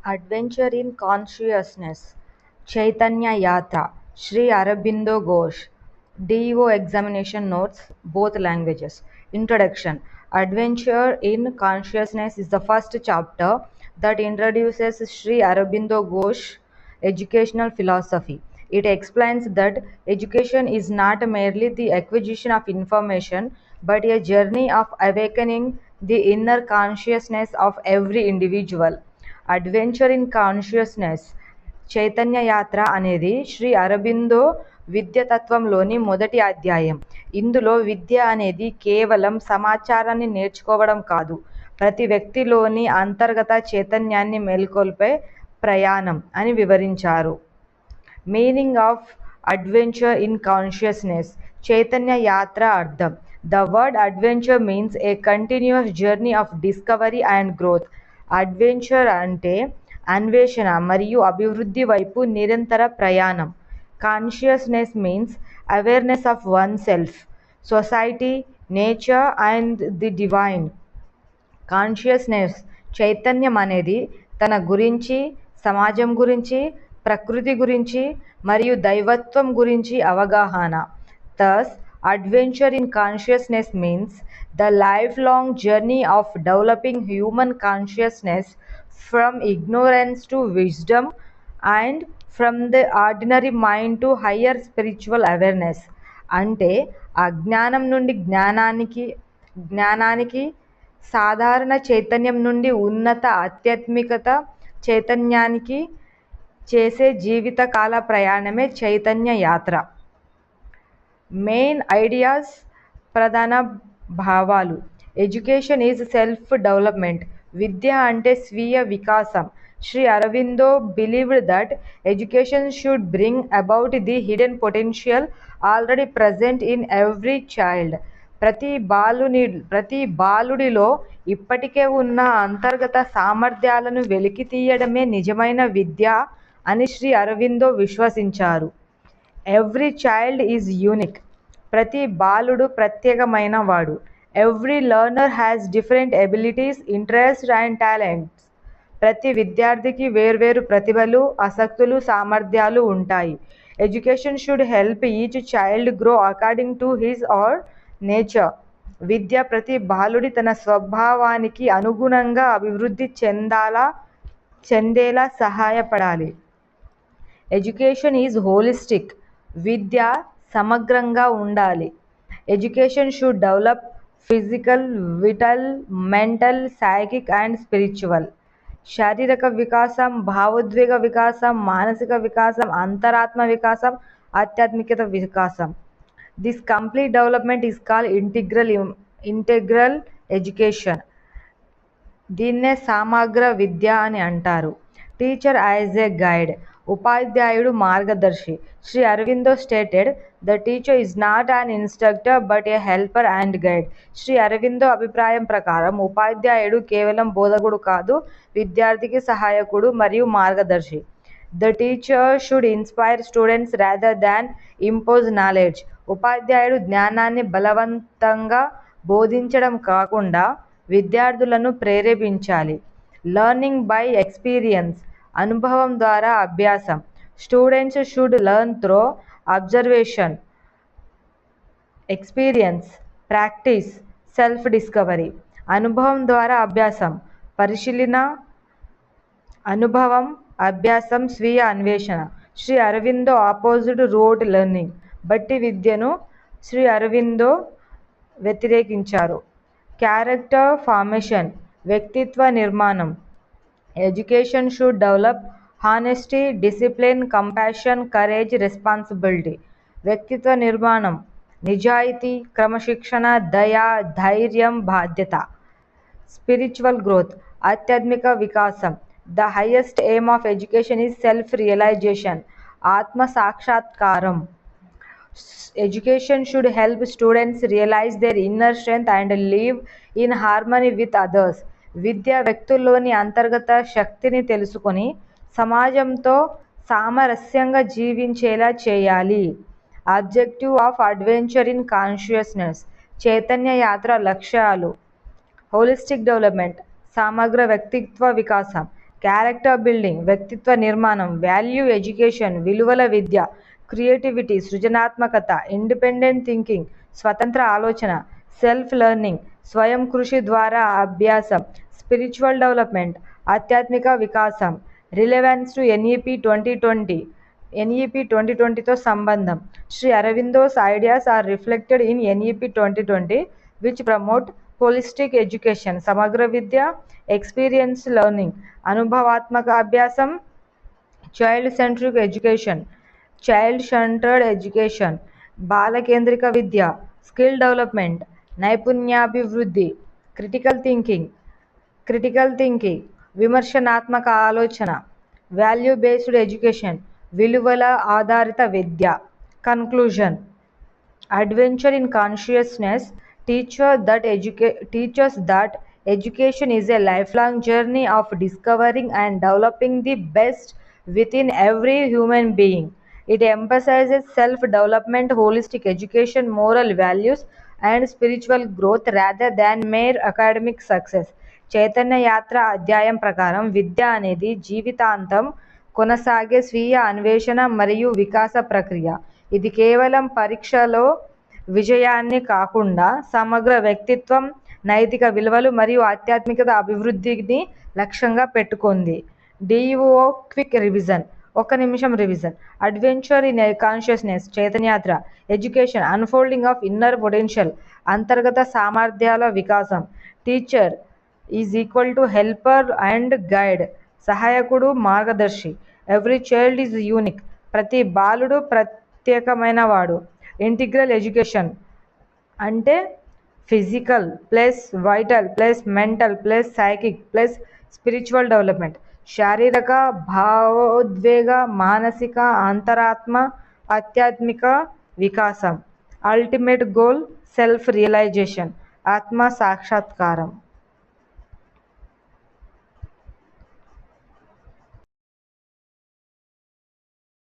Adventure in Consciousness, Chaitanya Yatra, Sri Aurobindo Ghosh, DEO Examination Notes, both languages. Introduction. Adventure in Consciousness is the first chapter that introduces Sri Aurobindo Ghosh educational philosophy. It explains that education is not merely the acquisition of information but a journey of awakening the inner consciousness of every individual. Adventure in consciousness Chaitanya యాత్ర అనేది శ్రీ అరబిందో విద్య తత్వంలోని మొదటి అధ్యాయం. ఇందులో విద్య అనేది కేవలం సమాచారాన్ని నేర్చుకోవడం కాదు, ప్రతి వ్యక్తిలోని అంతర్గత చైతన్యాన్ని మేల్కొల్పే ప్రయాణం అని వివరించారు. Meaning of adventure in consciousness Chaitanya యాత్ర అర్థం. The word adventure means a continuous journey of discovery and growth. Adventure అంటే అన్వేషణ మరియు అభివృద్ధి వైపు నిరంతర ప్రయాణం. Consciousness means awareness of one self, society, nature and the divine. Consciousness చైతన్యం అనేది తన గురించి, సమాజం గురించి, ప్రకృతి గురించి మరియు దైవత్వం గురించి అవగాహన. Thus, adventure in consciousness means the lifelong journey of developing human consciousness from ignorance to wisdom and from the ordinary mind to higher spiritual awareness. అంటే అజ్ఞానం నుండి జ్ఞానానికి, సాధారణ చైతన్యం నుండి ఉన్నత ఆధ్యాత్మికత చైతన్యానికి చేసే జీవితకాల ప్రయాణమే చైతన్య యాత్ర. మెయిన్ ఐడియాస్, ప్రధాన భావాలు. Education is self development. విద్య అంటే స్వీయ వికాసం. Shri Aurobindo believed that education should bring about the hidden potential already present in every child. ప్రతి బాలుడిలో ఇప్పటికే ఉన్న అంతర్గత సామర్థ్యాలను వెలికి తీయడమే నిజమైన విద్య అని శ్రీ అరవిందో విశ్వసించారు. Every child is unique. ప్రతి బాలుడు ప్రత్యేకమైన వాడు. Every learner has different abilities, interest and talents. ప్రతి విద్యార్థికి వేర్వేరు ప్రతిభలు, ఆసక్తులు, సామర్థ్యాలు ఉంటాయి. Education should help each child grow according to his or nature. విద్య ప్రతి బాలుడి తన స్వభావానికి అనుగుణంగా అభివృద్ధి చెందేలా సహాయపడాలి. Education is holistic. విద్య సమగ్రంగా ఉండాలి. Education should develop physical, vital, mental, psychic and spiritual. శారీరక వికాసం, భావోద్వేగ వికాసం, మానసిక వికాసం, అంతరాత్మ వికాసం, ఆధ్యాత్మికత వికాసం. This complete development is called integral education. దీన్నే సమగ్ర విద్య అని అంటారు. Teacher as a guide. ఉపాధ్యాయుడు మార్గదర్శి. Sri Aurobindo stated the teacher is not an instructor but a helper and guide. Sri Aurobindo అభిప్రాయం ప్రకారం ఉపాధ్యాయుడు కేవలం బోధకుడు కాదు, విద్యార్థికి సహాయకుడు మరియు మార్గదర్శి. The teacher should inspire students rather than impose knowledge. ఉపాధ్యాయుడు జ్ఞానాన్ని బలవంతంగా బోధించడం కాకుండా విద్యార్థులను ప్రేరేపించాలి. Learning by experience. అనుభవం ద్వారా అభ్యాసం. Students should learn through observation, experience, practice, self discovery. అనుభవం ద్వారా అభ్యాసం, పరిశీలన, అనుభవం, అభ్యాసం, స్వీయ అన్వేషణ. Sri Aurobindo opposite rote learning. బట్టి విద్యను శ్రీ అరవిందో వ్యతిరేకించారు. Character formation. వ్యక్తిత్వ నిర్మాణం. Education should develop honesty, discipline, compassion, courage, responsibility. వ్యక్తిత్వ నిర్మాణం. నిజాయితీ, క్రమశిక్షణ, దయ, ధైర్యం, బాధ్యత. Spiritual growth. ఆధ్యాత్మిక వికాసం. The highest aim of education is self realization, ఆత్మ సాక్షాత్కారం. Education should help students realize their inner strength and live in harmony with others. విద్య వ్యక్తుల్లోని అంతర్గత శక్తిని తెలుసుకొని సమాజంతో సామరస్యంగా జీవించేలా చేయాలి. Objective of adventure in consciousness. Chaitanya యాత్ర లక్ష్యాలు. Holistic development. సమగ్ర వ్యక్తిత్వ వికాసం. క్యారెక్టర్ బిల్డింగ్, వ్యక్తిత్వ నిర్మాణం, వాల్యూ ఎడ్యుకేషన్, విలువల విద్య, క్రియేటివిటీ, సృజనాత్మకత, ఇండిపెండెంట్ థింకింగ్, స్వతంత్ర ఆలోచన, సెల్ఫ్ లెర్నింగ్, స్వయం కృషి ద్వారా అభ్యాసం, స్పిరిచువల్ డెవలప్మెంట్, ఆధ్యాత్మిక వికాసం. రిలెవెన్స్ టు ఎన్ఈపి 2020. ఎన్ఈపి 2020తో సంబంధం. Shri Aurobindo's ideas are reflected in NEP 2020, which promote holistic education, సమగ్ర విద్య, experience learning, అనుభవాత్మక అభ్యాసం, child centric education, child centred education, బాల కేంద్రిక విద్య, స్కిల్ డెవలప్మెంట్, నైపుణ్యాభివృద్ధి, క్రిటికల్ థింకింగ్, విమర్శనాత్మక ఆలోచన, వాల్యూ బేస్డ్ ఎడ్యుకేషన్, విలువల ఆధారిత విద్య. Conclusion. Adventure in Consciousness teaches that education is a lifelong journey of discovering and developing the best within every human being. It emphasizes self-development, holistic education, moral values, and spiritual growth rather than mere academic success. Chaitanya యాత్ర అధ్యాయం ప్రకారం విద్య అనేది జీవితాంతం కొనసాగే స్వీయ అన్వేషణ మరియు వికాస ప్రక్రియ. ఇది కేవలం పరీక్షలో విజయాన్ని కాకుండా సమగ్ర వ్యక్తిత్వం, నైతిక విలువలు మరియు ఆధ్యాత్మికత అభివృద్ధిని లక్ష్యంగా పెట్టుకుంది. DO quick revision. 1 నిమిషం రివిజన్. అడ్వెంచర్ ఇన్ కాన్షియస్నెస్, చైతన్యాత్ర, education, unfolding of inner potential, అంతర్గత సామర్థ్యాల వికాసం. Teacher is equal to helper and guide, సహాయకుడు, మార్గదర్శి. ఎవ్రీ చైల్డ్ ఈజ్ యూనిక్, ప్రతి బాలుడు ప్రత్యేకమైనవాడు. ఇంటిగ్రల్ ఎడ్యుకేషన్ అంటే physical plus vital plus mental plus psychic plus spiritual development. శారీరక, భావోద్వేగ, మానసిక, అంతరాత్మ, ఆధ్యాత్మిక వికాసం. అల్టిమేట్ గోల్ సెల్ఫ్ రియలైజేషన్, ఆత్మ సాక్షాత్కారం.